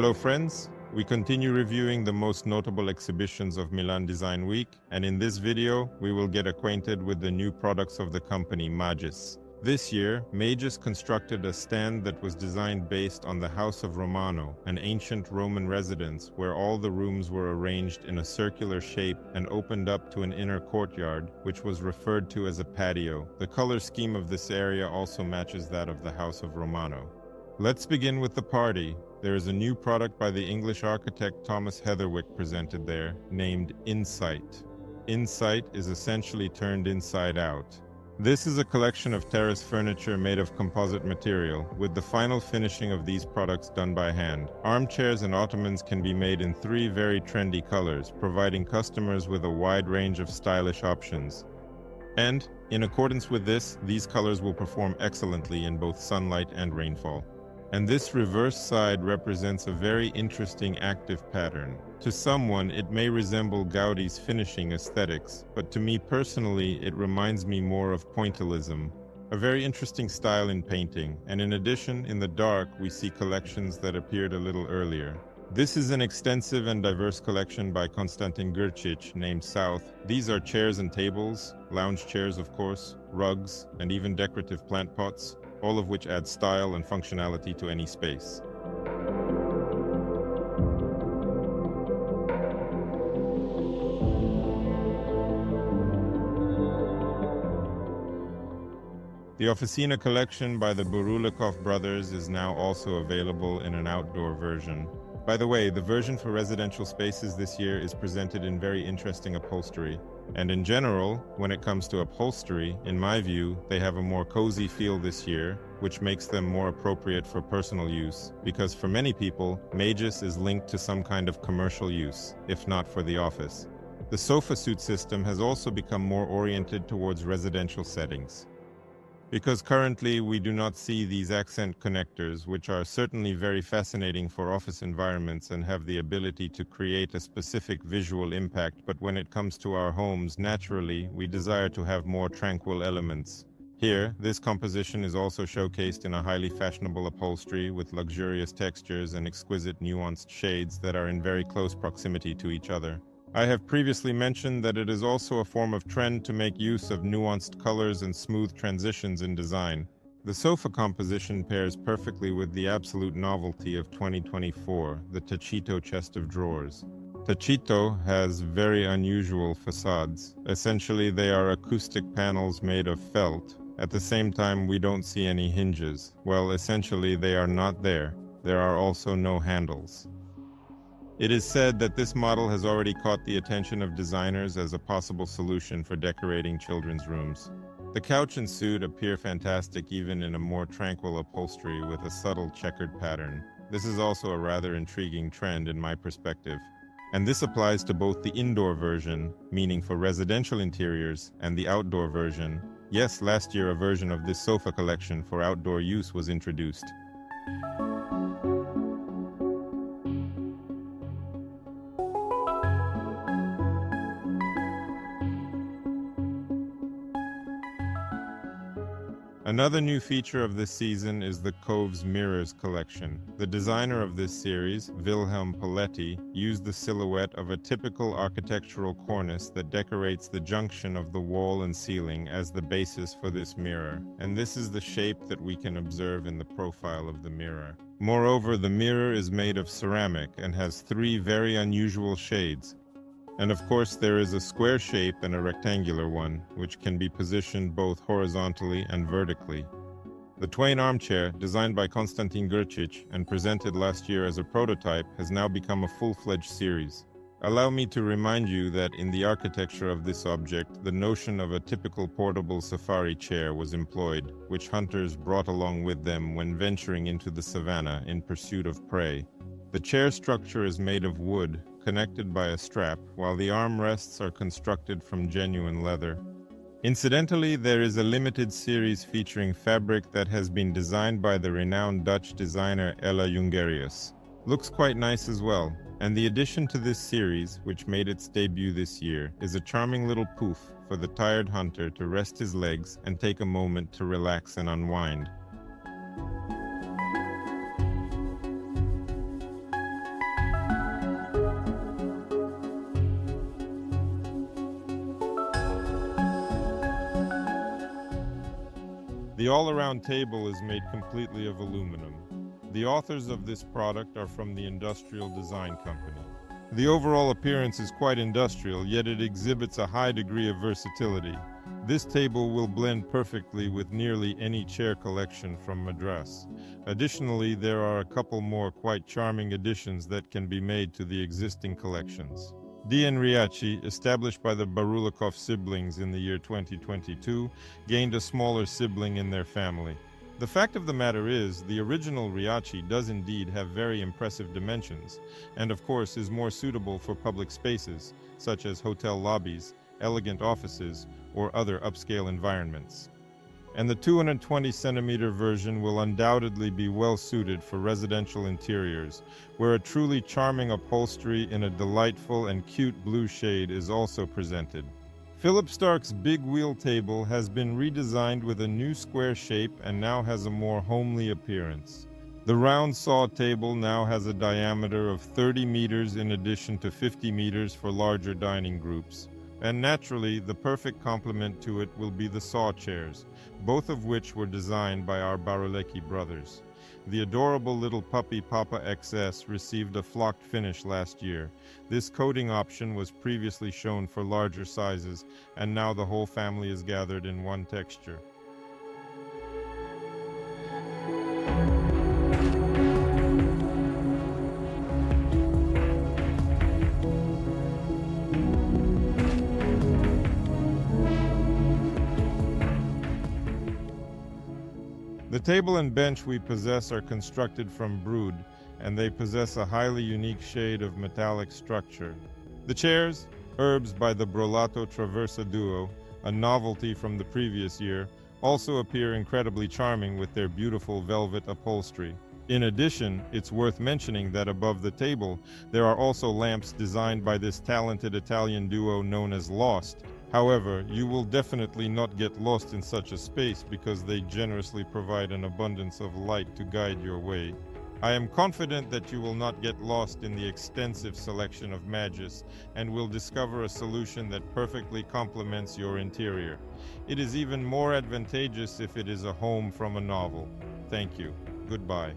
Hello friends, we continue reviewing the most notable exhibitions of Milan Design Week, and in this video we will get acquainted with the new products of the company Magis. This year, Magis constructed a stand that was designed based on the House of Romano, an ancient Roman residence where all the rooms were arranged in a circular shape and opened up to an inner courtyard, which was referred to as a patio. The color scheme of this area also matches that of the House of Romano. Let's begin with the party. There is a new product by the English architect Thomas Heatherwick presented there, named Insight. Insight is essentially turned inside out. This is a collection of terrace furniture made of composite material, with the final finishing of these products done by hand. Armchairs and ottomans can be made in 3 very trendy colors, providing customers with a wide range of stylish options. And, in accordance with this, these colors will perform excellently in both sunlight and rainfall. And this reverse side represents a very interesting active pattern. To someone, it may resemble Gaudi's finishing aesthetics, but to me personally, it reminds me more of pointillism, a very interesting style in painting, and in addition, in the dark, we see collections that appeared a little earlier. This is an extensive and diverse collection by Konstantin Grcic named South. These are chairs and tables, lounge chairs of course, rugs, and even decorative plant pots, all of which add style and functionality to any space. The Officina collection by the Burulikov brothers is now also available in an outdoor version. By the way, the version for residential spaces this year is presented in very interesting upholstery. And in general, when it comes to upholstery, in my view, they have a more cozy feel this year, which makes them more appropriate for personal use, because for many people, Magis is linked to some kind of commercial use, if not for the office. The sofa suit system has also become more oriented towards residential settings. Because currently we do not see these accent connectors, which are certainly very fascinating for office environments and have the ability to create a specific visual impact, but when it comes to our homes, naturally, we desire to have more tranquil elements. Here, this composition is also showcased in a highly fashionable upholstery with luxurious textures and exquisite nuanced shades that are in very close proximity to each other. I have previously mentioned that it is also a form of trend to make use of nuanced colors and smooth transitions in design. The sofa composition pairs perfectly with the absolute novelty of 2024, the Tacito chest of drawers. Tacito has very unusual facades. Essentially, they are acoustic panels made of felt. At the same time, we don't see any hinges. Well, essentially, they are not there. There are also no handles. It is said that this model has already caught the attention of designers as a possible solution for decorating children's rooms. The couch and suit appear fantastic even in a more tranquil upholstery with a subtle checkered pattern. This is also a rather intriguing trend in my perspective. And this applies to both the indoor version, meaning for residential interiors, and the outdoor version. Yes, last year a version of this sofa collection for outdoor use was introduced. Another new feature of this season is the Cove's Mirrors collection. The designer of this series, Wilhelm Poletti, used the silhouette of a typical architectural cornice that decorates the junction of the wall and ceiling as the basis for this mirror, and this is the shape that we can observe in the profile of the mirror. Moreover, the mirror is made of ceramic and has 3 very unusual shades. And of course there is a square shape and a rectangular one, which can be positioned both horizontally and vertically. The Twain armchair, designed by Konstantin Grcic and presented last year as a prototype, has now become a full-fledged series. Allow me to remind you that in the architecture of this object, the notion of a typical portable safari chair was employed, which hunters brought along with them when venturing into the savannah in pursuit of prey. The chair structure is made of wood, connected by a strap, while the armrests are constructed from genuine leather. Incidentally, there is a limited series featuring fabric that has been designed by the renowned Dutch designer Ella Jungerius. Looks quite nice as well, and the addition to this series, which made its debut this year, is a charming little poof for the tired hunter to rest his legs and take a moment to relax and unwind. The all-around table is made completely of aluminum. The authors of this product are from the Industrial Design Company. The overall appearance is quite industrial, yet it exhibits a high degree of versatility. This table will blend perfectly with nearly any chair collection from Madras. Additionally, there are a couple more quite charming additions that can be made to the existing collections. DN Riachi, established by the Barulikov siblings in the year 2022, gained a smaller sibling in their family. The fact of the matter is, the original Riachi does indeed have very impressive dimensions, and of course is more suitable for public spaces, such as hotel lobbies, elegant offices, or other upscale environments. And the 220-centimeter version will undoubtedly be well suited for residential interiors, where a truly charming upholstery in a delightful and cute blue shade is also presented. Philip Stark's big wheel table has been redesigned with a new square shape and now has a more homely appearance. The round saw table now has a diameter of 30 meters in addition to 50 meters for larger dining groups. And naturally, the perfect complement to it will be the saw chairs, both of which were designed by our Barulecki brothers. The adorable little puppy Papa XS received a flocked finish last year. This coating option was previously shown for larger sizes, and now the whole family is gathered in one texture. The table and bench we possess are constructed from brood, and they possess a highly unique shade of metallic structure. The chairs, Herbs by the Brolato Traversa Duo, a novelty from the previous year, also appear incredibly charming with their beautiful velvet upholstery. In addition, it's worth mentioning that above the table, there are also lamps designed by this talented Italian duo known as Lost. However, you will definitely not get lost in such a space because they generously provide an abundance of light to guide your way. I am confident that you will not get lost in the extensive selection of Magis and will discover a solution that perfectly complements your interior. It is even more advantageous if it is a home from a novel. Thank you. Goodbye.